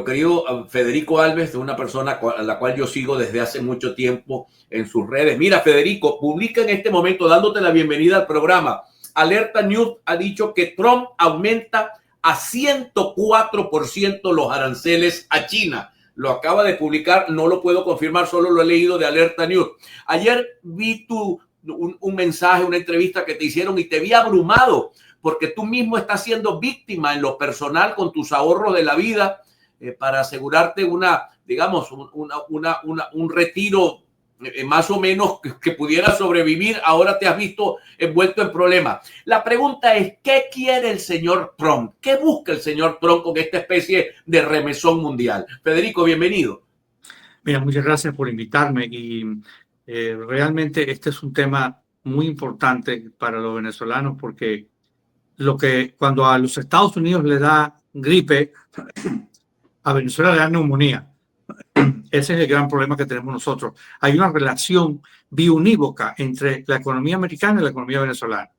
querido Federico Alves, de una persona a la cual yo sigo desde hace mucho tiempo en sus redes. Mira, Federico, publica en este momento, dándote la bienvenida al programa. Alerta News ha dicho que Trump aumenta a 104% los aranceles a China. Lo acaba de publicar, no lo puedo confirmar, solo lo he leído de Alerta News. Ayer vi un mensaje, una entrevista que te hicieron y te vi abrumado porque tú mismo estás siendo víctima en lo personal con tus ahorros de la vida para asegurarte un retiro más o menos que pudiera sobrevivir. Ahora te has visto envuelto en problemas. La pregunta es, ¿qué quiere el señor Trump? ¿Qué busca el señor Trump con esta especie de remesón mundial? Federico, bienvenido. Mira, muchas gracias por invitarme y realmente este es un tema muy importante para los venezolanos porque cuando a los Estados Unidos le da gripe, a Venezuela le da neumonía. Ese es el gran problema que tenemos nosotros. Hay una relación biunívoca entre la economía americana y la economía venezolana.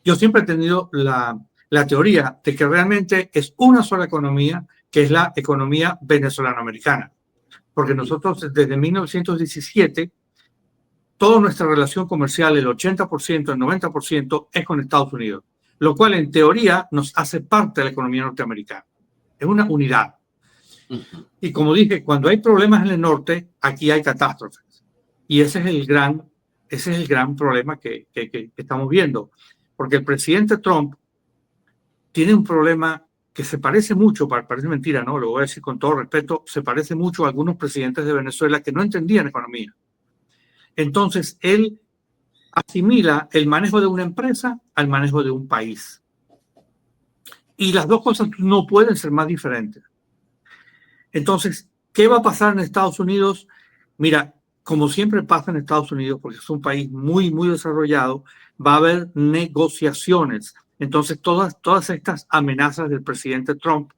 Yo siempre he tenido la teoría de que realmente es una sola economía, que es la economía venezolano-americana. Porque nosotros desde 1917, toda nuestra relación comercial, el 80%, el 90% es con Estados Unidos, lo cual en teoría nos hace parte de la economía norteamericana. Es una unidad. Y como dije, cuando hay problemas en el norte, aquí hay catástrofes. Y ese es el gran problema que estamos viendo. Porque el presidente Trump tiene un problema que se parece mucho, parece mentira, ¿no? Lo voy a decir con todo respeto, se parece mucho a algunos presidentes de Venezuela que no entendían economía. Entonces, él asimila el manejo de una empresa al manejo de un país. Y las dos cosas no pueden ser más diferentes. Entonces, ¿qué va a pasar en Estados Unidos? Mira, como siempre pasa en Estados Unidos, porque es un país muy, muy desarrollado, va a haber negociaciones. Entonces, todas estas amenazas del presidente Trump,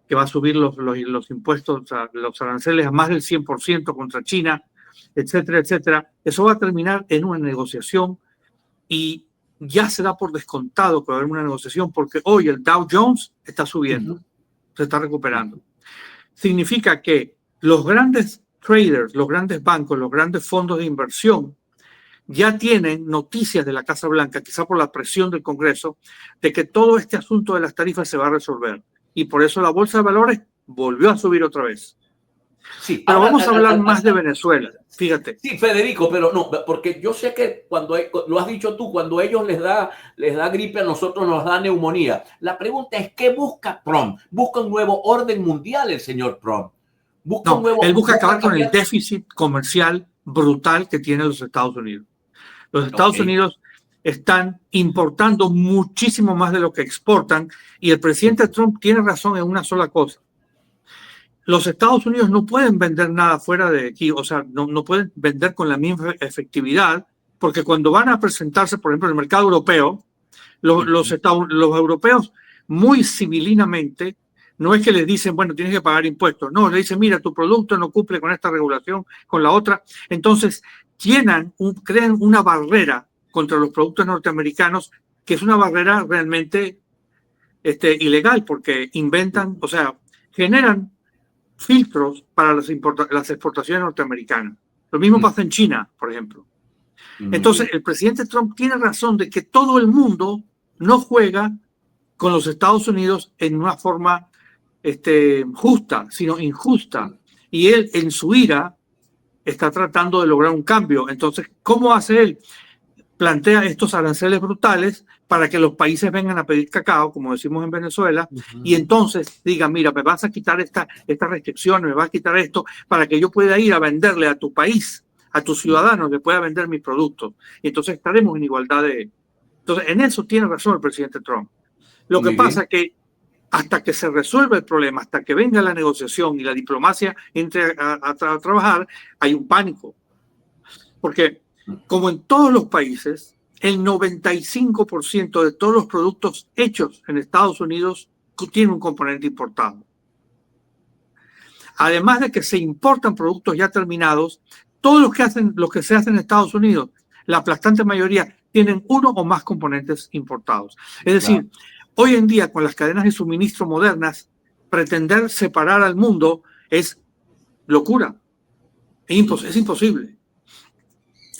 que va a subir los impuestos, los aranceles a más del 100% contra China, etcétera, etcétera, eso va a terminar en una negociación y ya se da por descontado que va a haber una negociación porque hoy el Dow Jones está subiendo, se está recuperando. Significa que los grandes traders, los grandes bancos, los grandes fondos de inversión ya tienen noticias de la Casa Blanca, quizá por la presión del Congreso, de que todo este asunto de las tarifas se va a resolver. Y por eso la Bolsa de Valores volvió a subir otra vez. Sí, pero ahora, vamos a hablar más de Venezuela, fíjate. Sí, Federico, pero no, porque yo sé que cuando lo has dicho tú, cuando a ellos les da gripe, a nosotros nos da neumonía. La pregunta es, ¿qué busca Trump? ¿Busca un nuevo orden mundial el señor Trump? Él busca acabar con el déficit comercial brutal que tienen los Estados Unidos. Los Estados Unidos están importando muchísimo más de lo que exportan y el presidente Trump tiene razón en una sola cosa. Los Estados Unidos no pueden vender nada fuera de aquí, o sea, no pueden vender con la misma efectividad, porque cuando van a presentarse, por ejemplo, en el mercado europeo, los europeos muy civilinamente, no es que les dicen, bueno, tienes que pagar impuestos, no, le dicen, mira, tu producto no cumple con esta regulación, con la otra, entonces crean una barrera contra los productos norteamericanos, que es una barrera realmente ilegal, porque inventan, o sea, generan filtros para las exportaciones norteamericanas. Lo mismo pasa en China, por ejemplo. Entonces, el presidente Trump tiene razón de que todo el mundo no juega con los Estados Unidos en una forma justa, sino injusta. Y él, en su ira, está tratando de lograr un cambio. Entonces, ¿cómo hace él? Plantea estos aranceles brutales para que los países vengan a pedir cacao, como decimos en Venezuela, y entonces digan, mira, me vas a quitar estas restricciones, me vas a quitar esto, para que yo pueda ir a venderle a tu país, a tus ciudadanos, le pueda vender mis productos. Y entonces estaremos en igualdad de... Entonces, en eso tiene razón el presidente Trump. Lo que pasa es que hasta que se resuelva el problema, hasta que venga la negociación y la diplomacia entre a trabajar, hay un pánico. Porque, como en todos los países, el 95% de todos los productos hechos en Estados Unidos tienen un componente importado. Además de que se importan productos ya terminados, todos los que se hacen en Estados Unidos, la aplastante mayoría, tienen uno o más componentes importados. Es decir, hoy en día, con las cadenas de suministro modernas, pretender separar al mundo es locura. Es imposible.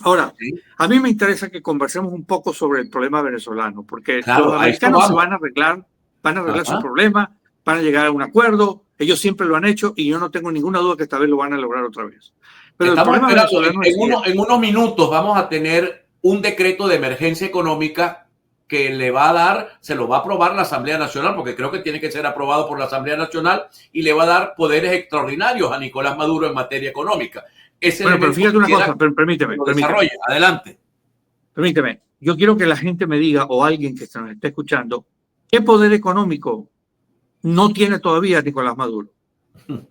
Ahora, a mí me interesa que conversemos un poco sobre el problema venezolano, porque claro, los americanos se van a arreglar su problema, van a llegar a un acuerdo, ellos siempre lo han hecho y yo no tengo ninguna duda que esta vez lo van a lograr otra vez. Pero estamos el problema esperando, en unos minutos vamos a tener un decreto de emergencia económica que le va a dar, se lo va a aprobar la Asamblea Nacional, porque creo que tiene que ser aprobado por la Asamblea Nacional, y le va a dar poderes extraordinarios a Nicolás Maduro en materia económica. Bueno, pero fíjate una cosa, permíteme. Adelante. Permíteme, yo quiero que la gente me diga, o alguien que nos esté escuchando, ¿qué poder económico no tiene todavía Nicolás Maduro?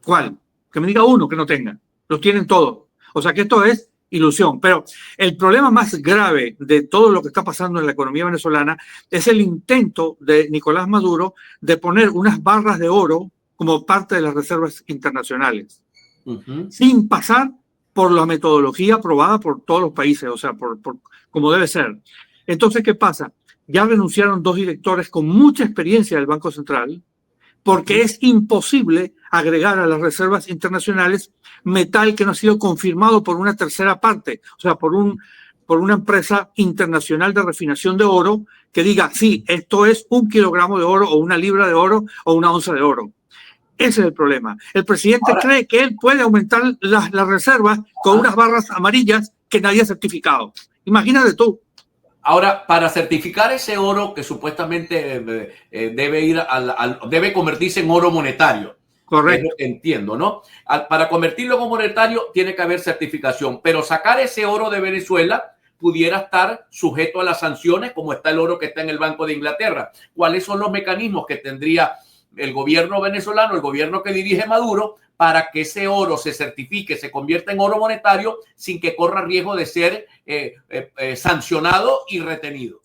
¿Cuál? Que me diga uno que no tenga. Los tienen todos. O sea que esto es ilusión. Pero el problema más grave de todo lo que está pasando en la economía venezolana es el intento de Nicolás Maduro de poner unas barras de oro como parte de las reservas internacionales, sin pasar por la metodología aprobada por todos los países, o sea, por como debe ser. Entonces, ¿qué pasa? Ya renunciaron 2 directores con mucha experiencia del Banco Central, porque es imposible agregar a las reservas internacionales metal que no ha sido confirmado por una tercera parte, o sea, por una empresa internacional de refinación de oro que diga, sí, esto es 1 kilogramo de oro o 1 libra de oro o 1 onza de oro. Ese es el problema. El presidente cree que él puede aumentar las reservas con unas barras amarillas que nadie ha certificado. Imagínate tú. Ahora, para certificar ese oro que supuestamente debe convertirse en oro monetario. Correcto. Es lo que entiendo, ¿no? Para convertirlo en monetario tiene que haber certificación, pero sacar ese oro de Venezuela pudiera estar sujeto a las sanciones como está el oro que está en el Banco de Inglaterra. ¿Cuáles son los mecanismos que tendría el gobierno venezolano, el gobierno que dirige Maduro, para que ese oro se certifique, se convierta en oro monetario sin que corra riesgo de ser sancionado y retenido?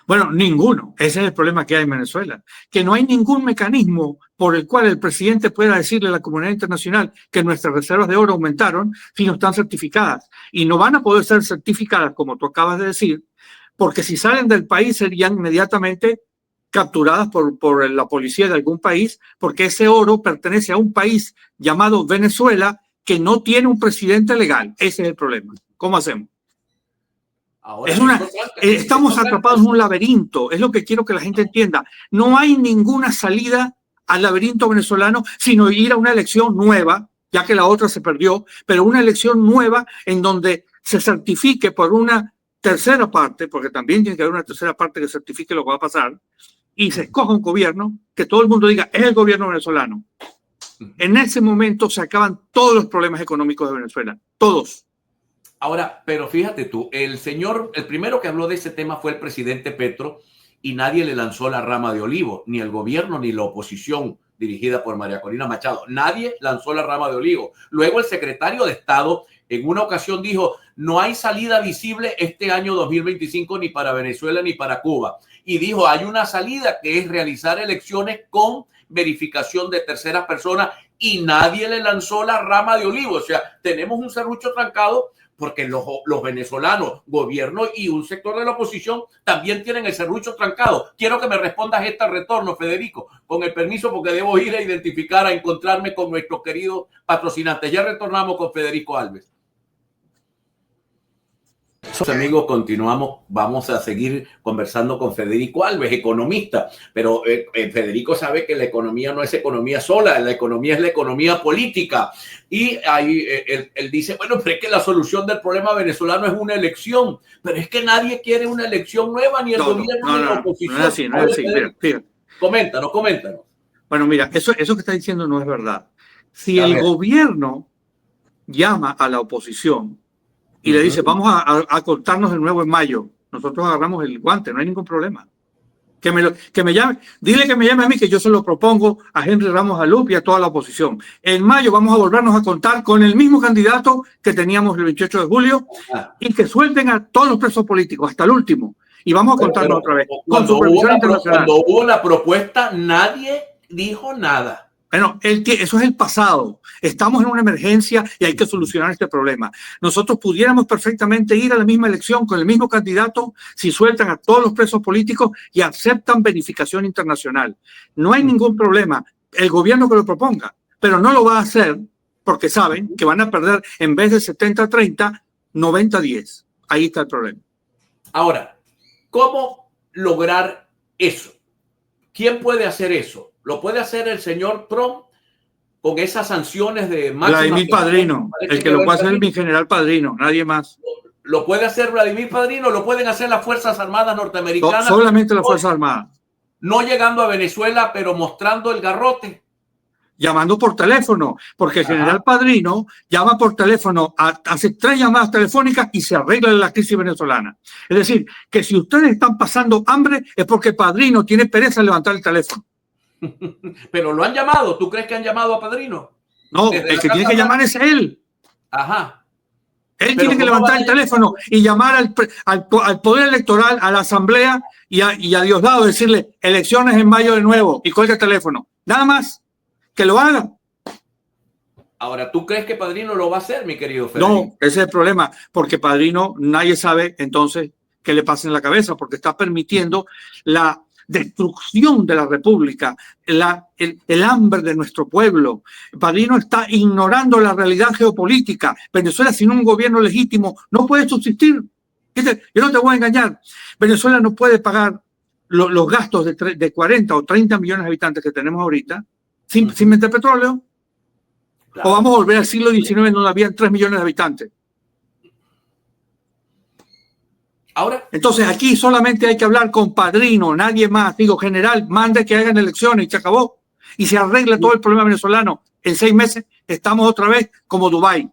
Bueno, ninguno. Ese es el problema que hay en Venezuela, que no hay ningún mecanismo por el cual el presidente pueda decirle a la comunidad internacional que nuestras reservas de oro aumentaron si no están certificadas. Y no van a poder ser certificadas, como tú acabas de decir, porque si salen del país serían inmediatamente capturadas por la policía de algún país, porque ese oro pertenece a un país llamado Venezuela que no tiene un presidente legal. Ese es el problema. ¿Cómo hacemos? Ahora, estamos atrapados en un laberinto, es lo que quiero que la gente entienda. No hay ninguna salida al laberinto venezolano, sino ir a una elección nueva, ya que la otra se perdió, pero una elección nueva en donde se certifique por una tercera parte, porque también tiene que haber una tercera parte que certifique lo que va a pasar, y se escoja un gobierno que todo el mundo diga es el gobierno venezolano. En ese momento se acaban todos los problemas económicos de Venezuela, todos. Ahora, pero fíjate tú, el primero que habló de ese tema fue el presidente Petro, y nadie le lanzó la rama de olivo, ni el gobierno ni la oposición dirigida por María Corina Machado. Nadie lanzó la rama de olivo. Luego el secretario de Estado en una ocasión dijo, no hay salida visible este año 2025 ni para Venezuela ni para Cuba. Y dijo, hay una salida que es realizar elecciones con verificación de terceras personas, y nadie le lanzó la rama de olivo. O sea, tenemos un serrucho trancado porque los venezolanos, gobierno y un sector de la oposición también tienen el serrucho trancado. Quiero que me respondas este retorno, Federico, con el permiso, porque debo ir a identificar, a encontrarme con nuestros queridos patrocinantes. Ya retornamos con Federico Alves. Amigos, continuamos, vamos a seguir conversando con Federico Alves, economista, pero Federico sabe que la economía no es economía sola, la economía es la economía política, y ahí él dice, bueno, pero es que la solución del problema venezolano es una elección, pero es que nadie quiere una elección nueva, ni el gobierno ni la oposición. No es así, no es así. Mira. Coméntanos. Bueno, mira, eso que está diciendo no es verdad. Si el gobierno llama a la oposición y le dice, vamos a cortarnos de nuevo en mayo, nosotros agarramos el guante, no hay ningún problema. Que me llame, dile que me llame a mí, que yo se lo propongo a Henry Ramos Alup y a toda la oposición. En mayo vamos a volvernos a contar con el mismo candidato que teníamos el 28 de julio y que suelten a todos los presos políticos, hasta el último. Y vamos a contarnos otra vez. Cuando hubo la propuesta, nadie dijo nada. Bueno, eso es el pasado. Estamos en una emergencia y hay que solucionar este problema. Nosotros pudiéramos perfectamente ir a la misma elección con el mismo candidato si sueltan a todos los presos políticos y aceptan verificación internacional. No hay ningún problema. el gobierno que lo proponga, pero no lo va a hacer porque saben que van a perder en vez de 70-30, 90-10. Ahí está el problema. Ahora, ¿cómo lograr eso? ¿Quién puede hacer eso? ¿Lo puede hacer el señor Trump con esas sanciones de máxima? Vladimir Padrino, el que lo puede hacer es mi general Padrino, nadie más. ¿Lo puede hacer Vladimir Padrino? ¿Lo pueden hacer las Fuerzas Armadas norteamericanas? Solamente las Fuerzas Armadas. No llegando a Venezuela, pero mostrando el garrote. Llamando por teléfono, porque el general Padrino llama por teléfono, hace 3 llamadas telefónicas y se arregla la crisis venezolana. Es decir, que si ustedes están pasando hambre es porque Padrino tiene pereza en levantar el teléfono. Pero lo han llamado. ¿Tú crees que han llamado a Padrino? No, el que tiene que llamar es él. Ajá. Él tiene que levantar el teléfono y llamar al Poder Electoral, a la Asamblea y a Diosdado, decirle elecciones en mayo de nuevo y cuelga el teléfono. Nada más. Que lo haga. Ahora, ¿tú crees que Padrino lo va a hacer, mi querido Federico? No, ese es el problema, porque Padrino nadie sabe entonces qué le pasa en la cabeza, porque está permitiendo la destrucción de la República, el hambre de nuestro pueblo. Padrino está ignorando la realidad geopolítica. Venezuela sin un gobierno legítimo no puede subsistir. Yo no te voy a engañar. Venezuela no puede pagar los gastos de 40 o 30 millones de habitantes que tenemos ahorita sin meter petróleo. Claro. O vamos a volver al siglo XIX donde había 3 millones de habitantes. Ahora, entonces aquí solamente hay que hablar con Padrino, nadie más. Digo, general, mande que hagan elecciones y se acabó. Y se arregla todo el problema venezolano. En 6 meses estamos otra vez como Dubái.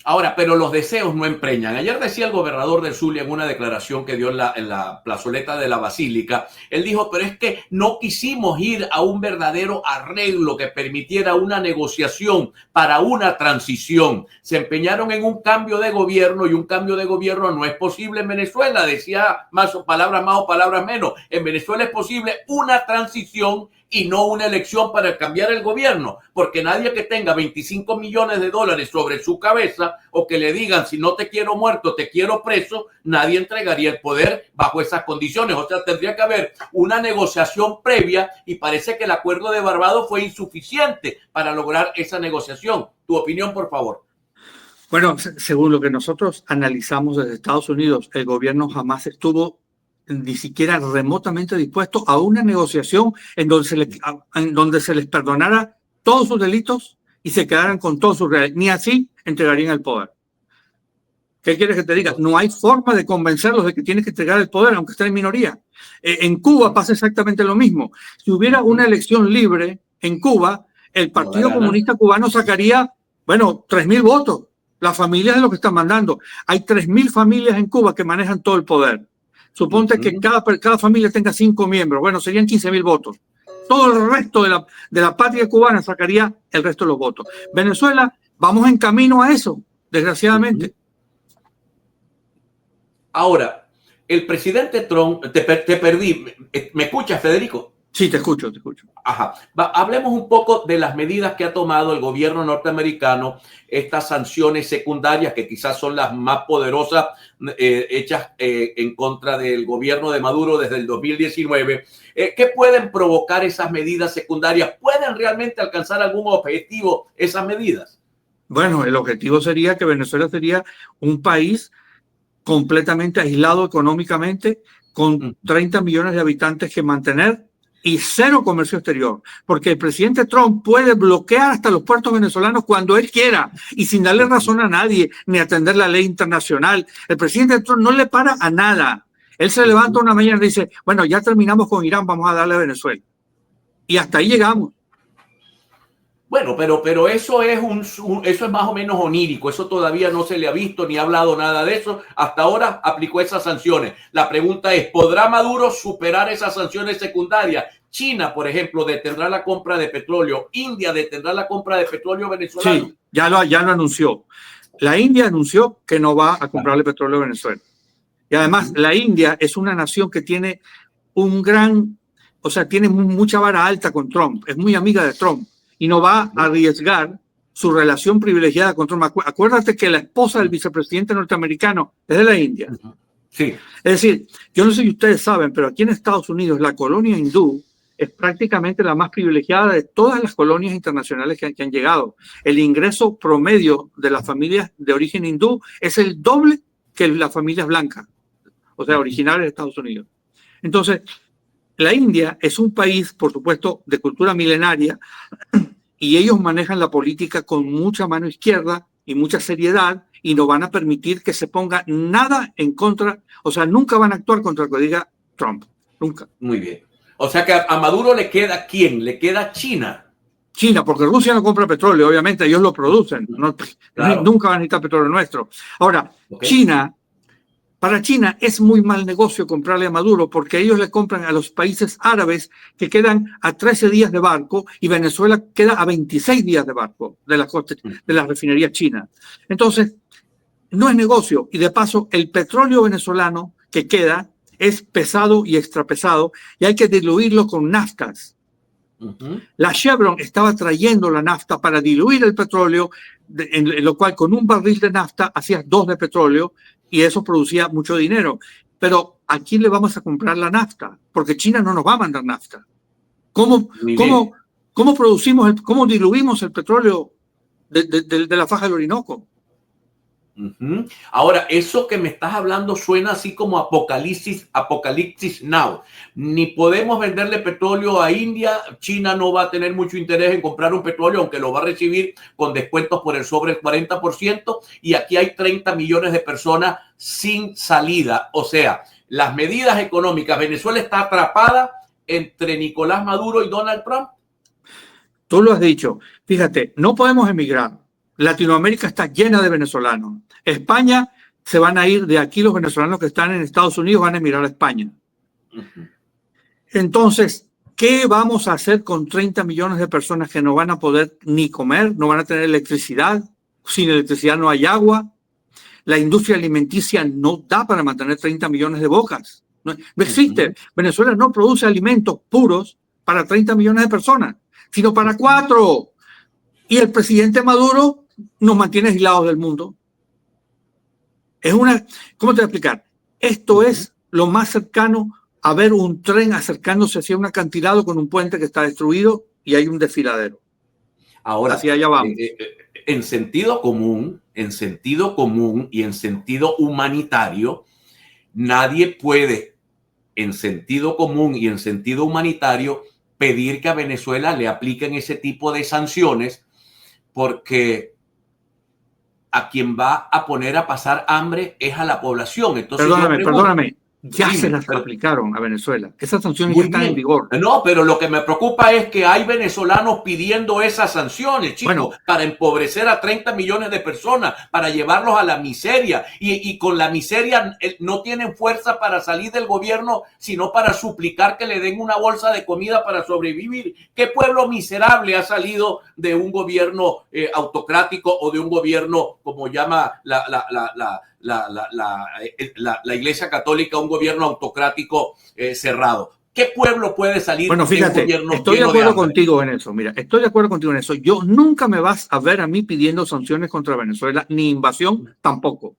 Ahora, pero los deseos no empreñan. Ayer decía el gobernador del Zulia en una declaración que dio en la plazoleta de la Basílica, él dijo, pero es que no quisimos ir a un verdadero arreglo que permitiera una negociación para una transición. Se empeñaron en un cambio de gobierno y un cambio de gobierno no es posible en Venezuela. Decía palabras más o palabras menos. En Venezuela es posible una transición y no una elección para cambiar el gobierno, porque nadie que tenga 25 millones de dólares sobre su cabeza o que le digan si no te quiero muerto, te quiero preso, nadie entregaría el poder bajo esas condiciones. O sea, tendría que haber una negociación previa y parece que el acuerdo de Barbados fue insuficiente para lograr esa negociación. Tu opinión, por favor. Bueno, según lo que nosotros analizamos desde Estados Unidos, el gobierno jamás estuvo ni siquiera remotamente dispuesto a una negociación en donde se les perdonara todos sus delitos y se quedaran con todos sus reales. Ni así entregarían el poder. ¿Qué quieres que te diga? No hay forma de convencerlos de que tienes que entregar el poder, aunque estén en minoría. En Cuba pasa exactamente lo mismo. Si hubiera una elección libre en Cuba, el Partido Comunista Cubano sacaría, 3.000 votos. Las familias de lo que están mandando. Hay 3.000 familias en Cuba que manejan todo el poder. Suponte que cada familia tenga 5 miembros. Bueno, serían 15.000 votos. Todo el resto de la patria cubana sacaría el resto de los votos. Venezuela, vamos en camino a eso, desgraciadamente. Ahora, el presidente Trump, te perdí. ¿Me escuchas, Federico? Sí, te escucho. Ajá. Hablemos un poco de las medidas que ha tomado el gobierno norteamericano, estas sanciones secundarias que quizás son las más poderosas hechas en contra del gobierno de Maduro desde el 2019. ¿Qué pueden provocar esas medidas secundarias? ¿Pueden realmente alcanzar algún objetivo esas medidas? Bueno, el objetivo sería que Venezuela sería un país completamente aislado económicamente, con 30 millones de habitantes que mantener y 0 comercio exterior, porque el presidente Trump puede bloquear hasta los puertos venezolanos cuando él quiera y sin darle razón a nadie ni atender la ley internacional. El presidente Trump no le para a nada. Él se levanta una mañana y dice, bueno, ya terminamos con Irán, vamos a darle a Venezuela. Y hasta ahí llegamos. Bueno, pero eso es eso es más o menos onírico. Eso todavía no se le ha visto ni ha hablado nada de eso. Hasta ahora aplicó esas sanciones. La pregunta es, ¿podrá Maduro superar esas sanciones secundarias? China, por ejemplo, detendrá la compra de petróleo. India detendrá la compra de petróleo venezolano. Sí, ya lo anunció. La India anunció que no va a comprarle petróleo a Venezuela. Y además, la India es una nación que tiene tiene mucha vara alta con Trump. Es muy amiga de Trump. Y no va a arriesgar su relación privilegiada con Trump. Acuérdate que la esposa del vicepresidente norteamericano es de la India. Sí. Es decir, yo no sé si ustedes saben, pero aquí en Estados Unidos la colonia hindú es prácticamente la más privilegiada de todas las colonias internacionales que han llegado. El ingreso promedio de las familias de origen hindú es el doble que las familias blancas, o sea, originarias de Estados Unidos. Entonces, la India es un país, por supuesto, de cultura milenaria, y ellos manejan la política con mucha mano izquierda y mucha seriedad, y no van a permitir que se ponga nada en contra, o sea, nunca van a actuar contra lo que diga Trump, nunca. Muy bien. O sea que a Maduro le queda ¿quién? Le queda China. China, porque Rusia no compra petróleo, obviamente, ellos lo producen, Claro. nunca van a necesitar petróleo nuestro. Ahora, China, para China es muy mal negocio comprarle a Maduro porque ellos le compran a los países árabes que quedan a 13 días de barco y Venezuela queda a 26 días de barco de las refinerías chinas. Entonces, no es negocio, y de paso el petróleo venezolano que queda es pesado y extrapesado y hay que diluirlo con naftas. La Chevron estaba trayendo la nafta para diluir el petróleo, en lo cual con un barril de nafta hacías 2 de petróleo y eso producía mucho dinero. Pero ¿a quién le vamos a comprar la nafta? Porque China no nos va a mandar nafta. ¿Cómo producimos, cómo diluimos el petróleo de la faja del Orinoco? Ahora, eso que me estás hablando suena así como Apocalipsis Now. Ni podemos venderle petróleo a India. China no va a tener mucho interés en comprar un petróleo, aunque lo va a recibir con descuentos por el sobre el 40%. Y aquí hay 30 millones de personas sin salida. O sea, las medidas económicas. Venezuela está atrapada entre Nicolás Maduro y Donald Trump. Tú lo has dicho. Fíjate, no podemos emigrar. Latinoamérica está llena de venezolanos. España, se van a ir de aquí los venezolanos que están en Estados Unidos, van a emigrar a España. Entonces, ¿qué vamos a hacer con 30 millones de personas que no van a poder ni comer, no van a tener electricidad? Sin electricidad no hay agua. La industria alimenticia no da para mantener 30 millones de bocas. No existe. Venezuela no produce alimentos puros para 30 millones de personas, sino para 4. Y el presidente Maduro nos mantiene aislados del mundo. ¿Cómo te voy a explicar? Esto es lo más cercano a ver un tren acercándose hacia un acantilado con un puente que está destruido y hay un desfiladero. Ahora, hacia allá vamos. En sentido común y en sentido humanitario, nadie puede, en sentido común y en sentido humanitario, pedir que a Venezuela le apliquen ese tipo de sanciones, porque a quien va a poner a pasar hambre es a la población. Entonces, perdóname. Ya se las aplicaron a Venezuela. Esas sanciones ya están en vigor. No, pero lo que me preocupa es que hay venezolanos pidiendo esas sanciones, chicos, para empobrecer a 30 millones de personas, para llevarlos a la miseria. Y con la miseria no tienen fuerza para salir del gobierno, sino para suplicar que le den una bolsa de comida para sobrevivir. ¿Qué pueblo miserable ha salido de un gobierno autocrático o de un gobierno, como llama la Iglesia Católica, un gobierno autocrático cerrado? ¿Qué pueblo puede salir? Bueno, fíjate, de un gobierno estoy de acuerdo contigo en eso. Mira, estoy de acuerdo contigo en eso. Yo nunca me vas a ver a mí pidiendo sanciones contra Venezuela, ni invasión tampoco.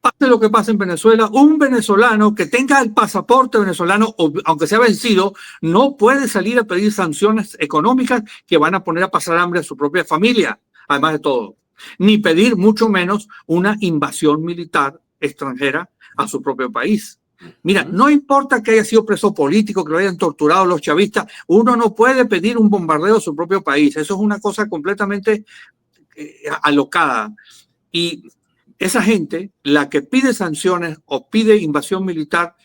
Pase lo que pase en Venezuela, un venezolano que tenga el pasaporte venezolano, aunque sea vencido, no puede salir a pedir sanciones económicas que van a poner a pasar hambre a su propia familia, además de todo. Ni pedir mucho menos una invasión militar extranjera a su propio país. Mira, no importa que haya sido preso político, que lo hayan torturado los chavistas, uno no puede pedir un bombardeo a su propio país. Eso es una cosa completamente alocada. Y esa gente, la que pide sanciones o pide invasión militar,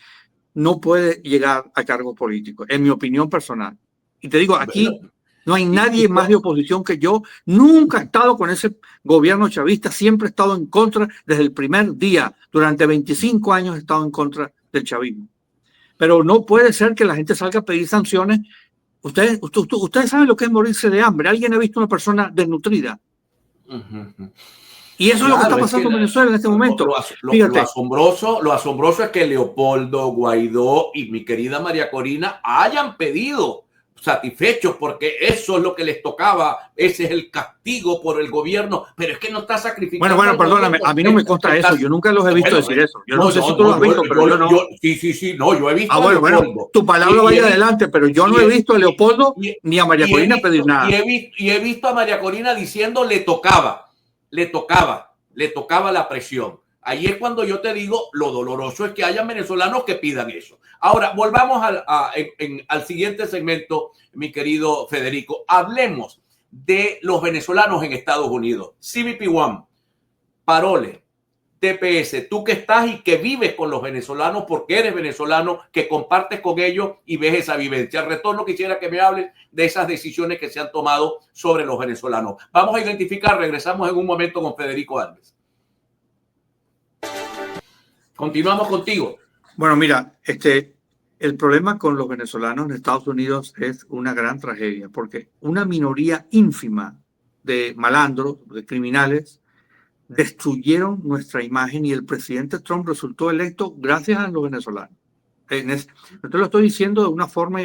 no puede llegar a cargos políticos, en mi opinión personal. Y te digo, aquí no hay nadie más de oposición que yo. Nunca he estado con ese gobierno chavista, siempre he estado en contra desde el primer día. Durante 25 años he estado en contra del chavismo. Pero no puede ser que la gente salga a pedir sanciones. Ustedes saben lo que es morirse de hambre. ¿Alguien ha visto una persona desnutrida? Y eso es lo que está pasando en Venezuela en este momento. Lo asombroso es que Leopoldo, Guaidó y mi querida María Corina hayan pedido satisfechos porque eso es lo que les tocaba, ese es el castigo por el gobierno, pero es que no está sacrificando. Bueno, perdóname, a mí no me consta eso, yo nunca los he visto decir eso. Yo no sé si tú lo has visto, pero yo no. Sí, no, yo he visto a Leopoldo. Bueno, tu palabra vaya adelante, pero yo no he visto a Leopoldo ni a María Corina pedir nada. Y he visto a María Corina diciendo le tocaba la presión. Ahí es cuando yo te digo, lo doloroso es que haya venezolanos que pidan eso. Ahora, volvamos al siguiente segmento, mi querido Federico. Hablemos de los venezolanos en Estados Unidos. CBP One, Parole, TPS, tú que estás y que vives con los venezolanos porque eres venezolano, que compartes con ellos y ves esa vivencia. Al retorno quisiera que me hables de esas decisiones que se han tomado sobre los venezolanos. Vamos a identificar, regresamos en un momento con Federico Alves. Continuamos contigo. Bueno, mira, el problema con los venezolanos en Estados Unidos es una gran tragedia, porque una minoría ínfima de malandros, de criminales, destruyeron nuestra imagen y el presidente Trump resultó electo gracias a los venezolanos. No te lo estoy diciendo de una forma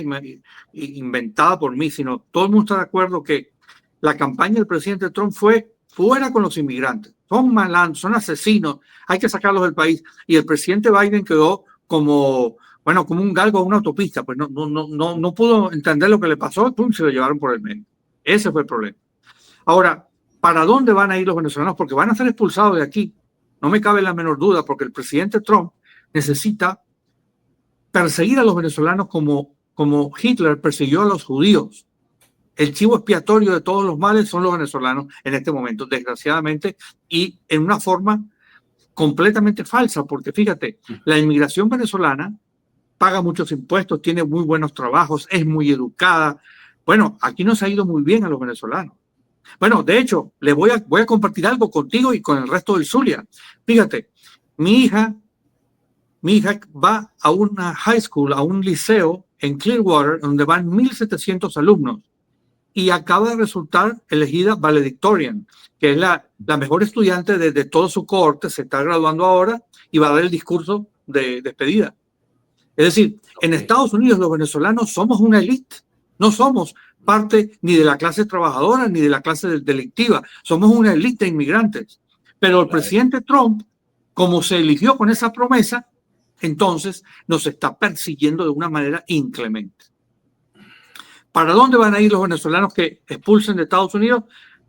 inventada por mí, sino todo el mundo está de acuerdo que la campaña del presidente Trump fue fuera con los inmigrantes. Son malandros, son asesinos, hay que sacarlos del país. Y el presidente Biden quedó como un galgo a una autopista, pues no pudo entender lo que le pasó, pum, se lo llevaron por el medio. Ese fue el problema. Ahora, ¿para dónde van a ir los venezolanos? Porque van a ser expulsados de aquí. No me cabe la menor duda, porque el presidente Trump necesita perseguir a los venezolanos como Hitler persiguió a los judíos. El chivo expiatorio de todos los males son los venezolanos en este momento, desgraciadamente, y en una forma completamente falsa, porque fíjate, la inmigración venezolana paga muchos impuestos, tiene muy buenos trabajos, es muy educada. Bueno, aquí nos ha ido muy bien a los venezolanos. Bueno, de hecho, voy a compartir algo contigo y con el resto del Zulia. Fíjate, mi hija va a una high school, a un liceo en Clearwater, donde van 1,700 alumnos. Y acaba de resultar elegida valedictorian, que es la mejor estudiante de todo su cohorte, se está graduando ahora y va a dar el discurso de despedida. Es decir, en Estados Unidos los venezolanos somos una élite, no somos parte ni de la clase trabajadora ni de la clase delictiva, somos una élite de inmigrantes. Pero el presidente Trump, como se eligió con esa promesa, entonces nos está persiguiendo de una manera inclemente. ¿Para dónde van a ir los venezolanos que expulsen de Estados Unidos?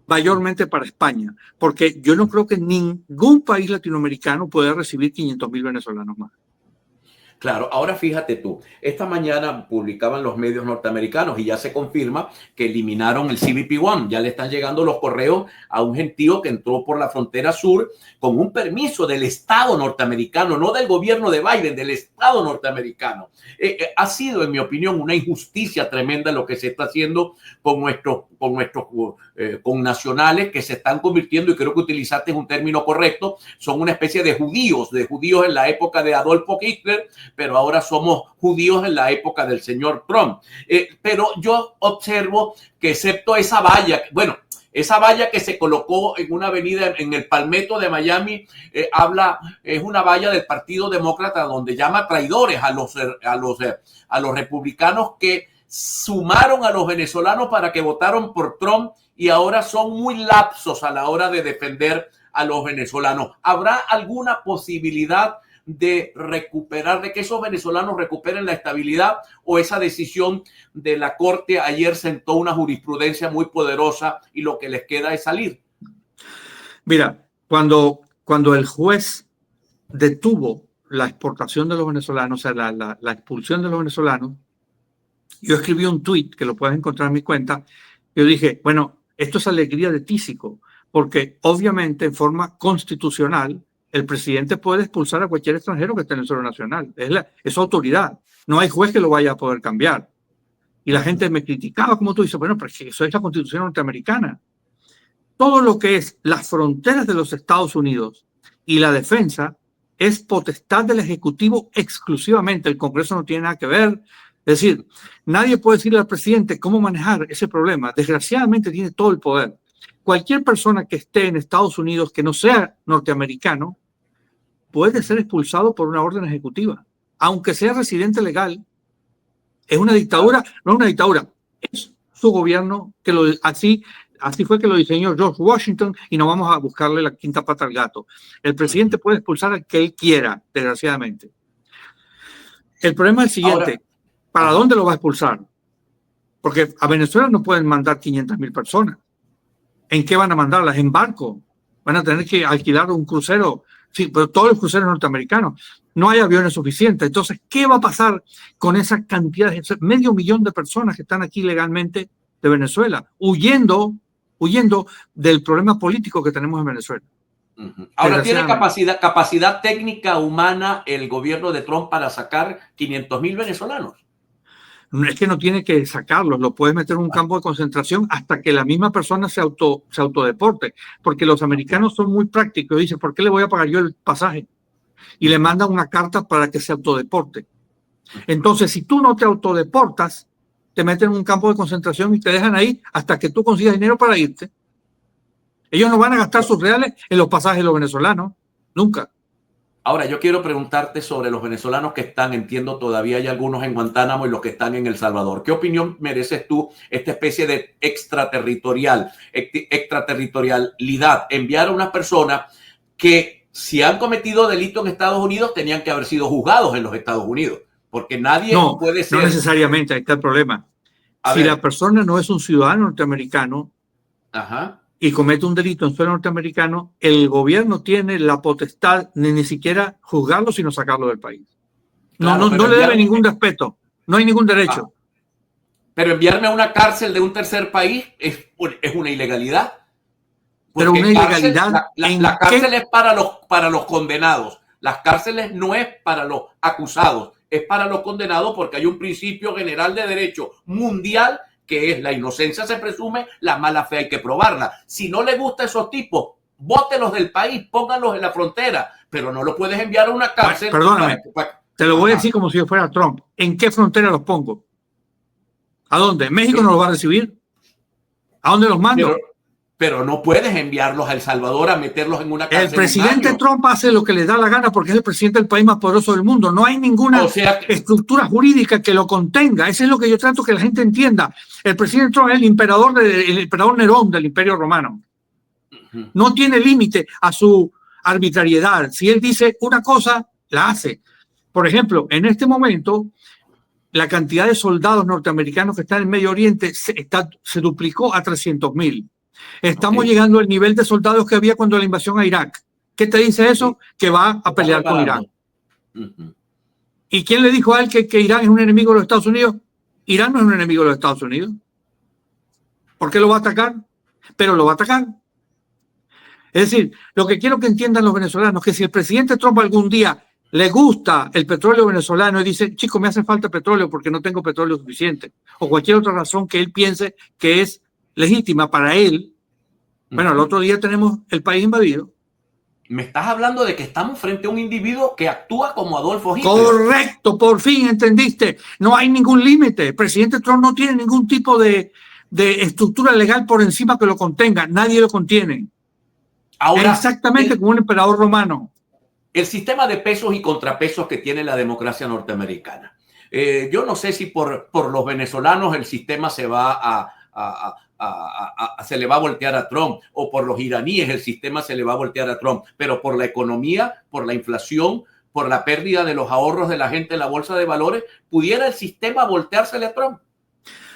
Mayormente para España, porque yo no creo que ningún país latinoamericano pueda recibir 500,000 venezolanos más. Claro, ahora fíjate tú, esta mañana publicaban los medios norteamericanos y ya se confirma que eliminaron el CBP One, ya le están llegando los correos a un gentío que entró por la frontera sur con un permiso del Estado norteamericano, no del gobierno de Biden, del Estado norteamericano. Ha sido, en mi opinión, una injusticia tremenda lo que se está haciendo con nuestros connacionales que se están convirtiendo, y creo que utilizaste un término correcto, son una especie de judíos en la época de Adolfo Hitler, pero ahora somos judíos en la época del señor Trump. Pero yo observo que excepto esa valla, esa valla que se colocó en una avenida en el Palmetto de Miami, es una valla del Partido Demócrata donde llama traidores a los republicanos que sumaron a los venezolanos para que votaron por Trump y ahora son muy lapsos a la hora de defender a los venezolanos. ¿Habrá alguna posibilidad de que esos venezolanos recuperen la estabilidad, o esa decisión de la Corte ayer sentó una jurisprudencia muy poderosa y lo que les queda es salir? Mira, cuando el juez detuvo la exportación de los venezolanos, o sea, la expulsión de los venezolanos, yo escribí un tuit que lo puedes encontrar en mi cuenta. Yo dije, bueno, esto es alegría de tísico, porque obviamente en forma constitucional el presidente puede expulsar a cualquier extranjero que esté en el suelo nacional. Es su autoridad. No hay juez que lo vaya a poder cambiar. Y la gente me criticaba, como tú dices, bueno, pero eso es la Constitución norteamericana. Todo lo que es las fronteras de los Estados Unidos y la defensa es potestad del Ejecutivo exclusivamente. El Congreso no tiene nada que ver. Es decir, nadie puede decirle al presidente cómo manejar ese problema. Desgraciadamente tiene todo el poder. Cualquier persona que esté en Estados Unidos que no sea norteamericano puede ser expulsado por una orden ejecutiva, aunque sea residente legal. Es una dictadura, no es una dictadura. Es su gobierno que así fue que lo diseñó George Washington y no vamos a buscarle la quinta pata al gato. El presidente puede expulsar al que él quiera, desgraciadamente. El problema es el siguiente. Ahora, ¿Para dónde lo va a expulsar? Porque a Venezuela no pueden mandar 500,000 personas. ¿En qué van a mandarlas? En barco. Van a tener que alquilar un crucero. Sí, pero todos los cruceros norteamericanos. No hay aviones suficientes. Entonces, ¿qué va a pasar con esa cantidad de 500,000 de personas que están aquí legalmente de Venezuela, huyendo del problema político que tenemos en Venezuela? Ahora, ¿tiene capacidad técnica humana el gobierno de Trump para sacar 500,000 venezolanos? Es que no tiene que sacarlos, lo puedes meter en un campo de concentración hasta que la misma persona se autodeporte, porque los americanos son muy prácticos. Dicen, ¿por qué le voy a pagar yo el pasaje? Y le mandan una carta para que se autodeporte. Entonces, si tú no te autodeportas, te meten en un campo de concentración y te dejan ahí hasta que tú consigas dinero para irte. Ellos no van a gastar sus reales en los pasajes de los venezolanos, nunca. Ahora, yo quiero preguntarte sobre los venezolanos que están, entiendo, todavía hay algunos en Guantánamo y los que están en El Salvador. ¿Qué opinión mereces tú esta especie de extraterritorialidad? Enviar a unas personas que, si han cometido delito en Estados Unidos, tenían que haber sido juzgados en los Estados Unidos, porque nadie puede ser... No necesariamente, ahí está el problema. Si la persona no es un ciudadano norteamericano, y comete un delito en suelo norteamericano, el gobierno tiene la potestad de ni siquiera juzgarlo, sino sacarlo del país. Claro, no le debe ningún respeto, no hay ningún derecho. Pero enviarme a una cárcel de un tercer país es una ilegalidad. Pero una ilegalidad. La cárcel es para los condenados. Las cárceles no es para los acusados, es para los condenados, porque hay un principio general de derecho mundial que es la inocencia se presume, la mala fe hay que probarla. Si no le gusta a esos tipos, bótelos del país, pónganlos en la frontera, pero no lo puedes enviar a una cárcel. Perdóname, te lo voy a decir como si yo fuera Trump. ¿En qué frontera los pongo? ¿A dónde? ¿México no los va a recibir? ¿A dónde los mando? Pero no puedes enviarlos a El Salvador a meterlos en una cárcel. El presidente Trump hace lo que le da la gana porque es el presidente del país más poderoso del mundo. No hay ninguna estructura jurídica que lo contenga. Eso es lo que yo trato que la gente entienda. El presidente Trump es el emperador Nerón del Imperio Romano. No tiene límite a su arbitrariedad. Si él dice una cosa, la hace. Por ejemplo, en este momento, la cantidad de soldados norteamericanos que están en Medio Oriente se duplicó a 300,000. Estamos llegando al nivel de soldados que había cuando la invasión a Irak. ¿Qué te dice eso? Que va a pelear con Irán. ¿Y quién le dijo a él que Irán es un enemigo de los Estados Unidos? Irán no es un enemigo de los Estados Unidos. ¿Por qué lo va a atacar? Pero lo va a atacar. Es decir, lo que quiero que entiendan los venezolanos es que si el presidente Trump algún día le gusta el petróleo venezolano y dice, chico, me hace falta petróleo porque no tengo petróleo suficiente, o cualquier otra razón que él piense que es legítima para él, bueno, el otro día tenemos el país invadido. Me estás hablando de que estamos frente a un individuo que actúa como Adolfo Hitler. Correcto, por fin entendiste. No hay ningún límite. El presidente Trump no tiene ningún tipo de estructura legal por encima que lo contenga. Nadie lo contiene. Ahora, exactamente como un emperador romano. El sistema de pesos y contrapesos que tiene la democracia norteamericana. Yo no sé si por los venezolanos el sistema se va se le va a voltear a Trump, o por los iraníes el sistema se le va a voltear a Trump, pero por la economía, por la inflación, por la pérdida de los ahorros de la gente en la bolsa de valores, ¿pudiera el sistema volteársele a Trump?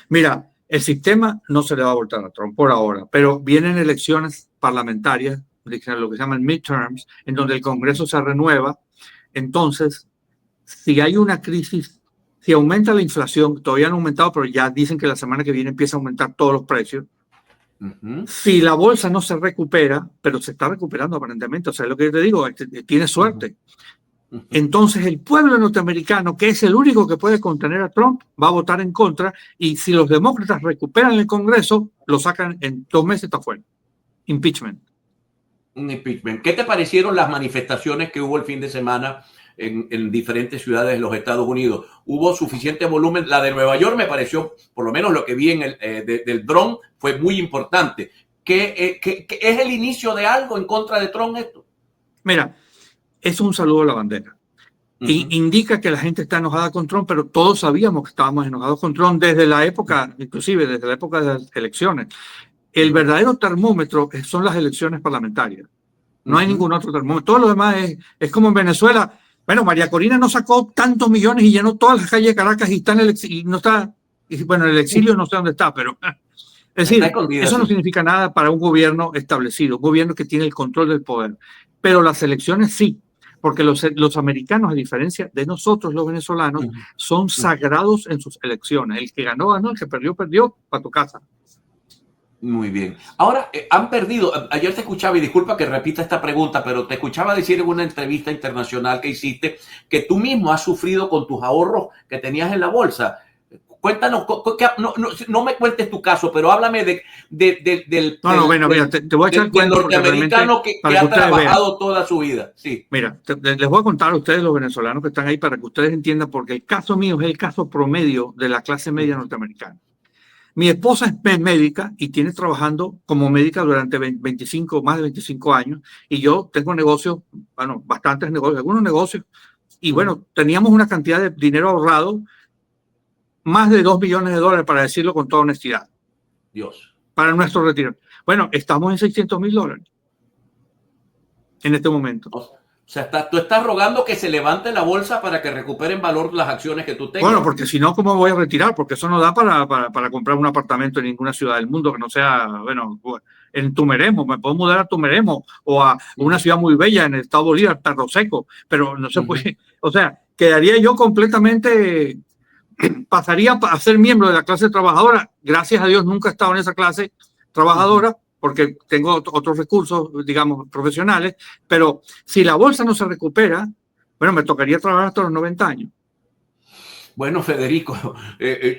Mira, el sistema no se le va a voltear a Trump por ahora, pero vienen elecciones parlamentarias, lo que se llaman midterms, en donde el Congreso se renueva. Entonces, si hay una crisis, si aumenta la inflación, todavía no ha aumentado, pero ya dicen que la semana que viene empieza a aumentar todos los precios. Si la bolsa no se recupera, pero se está recuperando aparentemente, o sea, lo que yo te digo, tiene suerte. Entonces el pueblo norteamericano, que es el único que puede contener a Trump, va a votar en contra, y si los demócratas recuperan el Congreso, lo sacan en 2 meses, está fuera. Impeachment. Un impeachment. ¿Qué te parecieron las manifestaciones que hubo el fin de semana en diferentes ciudades de los Estados Unidos? ¿Hubo suficiente volumen? La de Nueva York me pareció, por lo menos lo que vi en del dron, fue muy importante. ¿Qué es el inicio de algo en contra de Trump esto? Mira, es un saludo a la bandera. Indica que la gente está enojada con Trump, pero todos sabíamos que estábamos enojados con Trump desde la época, inclusive desde la época de las elecciones. El verdadero termómetro son las elecciones parlamentarias. No hay ningún otro termómetro. Todo lo demás es como en Venezuela. Bueno, María Corina no sacó tantos millones y llenó todas las calles de Caracas y está en el exilio, no está, bueno, en el exilio no sé dónde está, pero es decir, eso no significa nada para un gobierno establecido, un gobierno que tiene el control del poder. Pero las elecciones sí, porque los americanos, a diferencia de nosotros los venezolanos, son sagrados en sus elecciones. El que ganó, ganó, el que perdió, perdió, para tu casa. Muy bien. Ahora, han perdido, ayer te escuchaba, y disculpa que repita esta pregunta, pero te escuchaba decir en una entrevista internacional que hiciste que tú mismo has sufrido con tus ahorros que tenías en la bolsa. Cuéntanos, no me cuentes tu caso, pero háblame del mira, te voy a echar el cuento norteamericano que ha trabajado toda su vida. Sí. Mira, les voy a contar a ustedes, los venezolanos que están ahí, para que ustedes entiendan, porque el caso mío es el caso promedio de la clase media norteamericana. Mi esposa es médica y tiene trabajando como médica durante más de 25 años, y yo tengo negocios, bueno, bastantes negocios, algunos negocios, y bueno, teníamos una cantidad de dinero ahorrado, más de $2 millones, para decirlo con toda honestidad. Dios. Para nuestro retiro. Bueno, estamos en $600,000 en este momento. O sea, tú estás rogando que se levante la bolsa para que recuperen valor las acciones que tú tengas. Bueno, porque si no, ¿cómo voy a retirar? Porque eso no da para comprar un apartamento en ninguna ciudad del mundo que no sea, bueno, en Tumeremo. Me puedo mudar a Tumeremo o a una ciudad muy bella en el estado Bolívar, Tarro Seco, pero no se puede. O sea, quedaría yo completamente, pasaría a ser miembro de la clase trabajadora. Gracias a Dios nunca he estado en esa clase trabajadora, porque tengo otros recursos, digamos, profesionales, pero si la bolsa no se recupera, bueno, me tocaría trabajar hasta los 90 años. Bueno, Federico,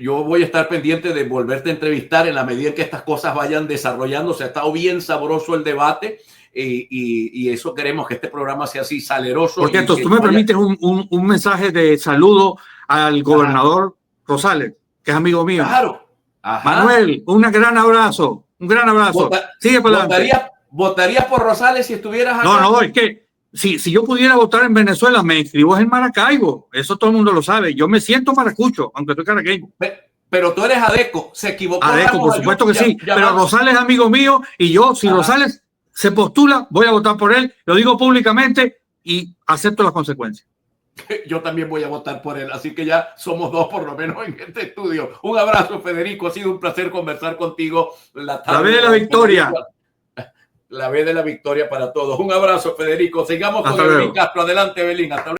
yo voy a estar pendiente de volverte a entrevistar en la medida en que estas cosas vayan desarrollándose. Ha estado bien sabroso el debate y eso queremos, que este programa sea así saleroso. Por cierto, tú me permites un mensaje de saludo al gobernador Rosales, que es amigo mío. Claro. Ajá. Manuel, un gran abrazo. Un gran abrazo. Sigue para adelante. ¿Votarías por Rosales si estuvieras acá? No, es que si yo pudiera votar en Venezuela, me inscribo en Maracaibo. Eso todo el mundo lo sabe. Yo me siento maracucho, aunque soy caraqueño. Pero tú eres Adeco. Se equivocó. Adeco, por supuesto que sí. Pero Rosales es amigo mío y yo, si Rosales se postula, voy a votar por él. Lo digo públicamente y acepto las consecuencias. Yo también voy a votar por él, así que ya somos dos por lo menos en este estudio. Un abrazo, Federico, ha sido un placer conversar contigo la tarde. La B de la victoria. La B de la victoria para todos. Un abrazo, Federico. Sigamos con Evelyn Castro. Adelante, Evelyn. Hasta luego.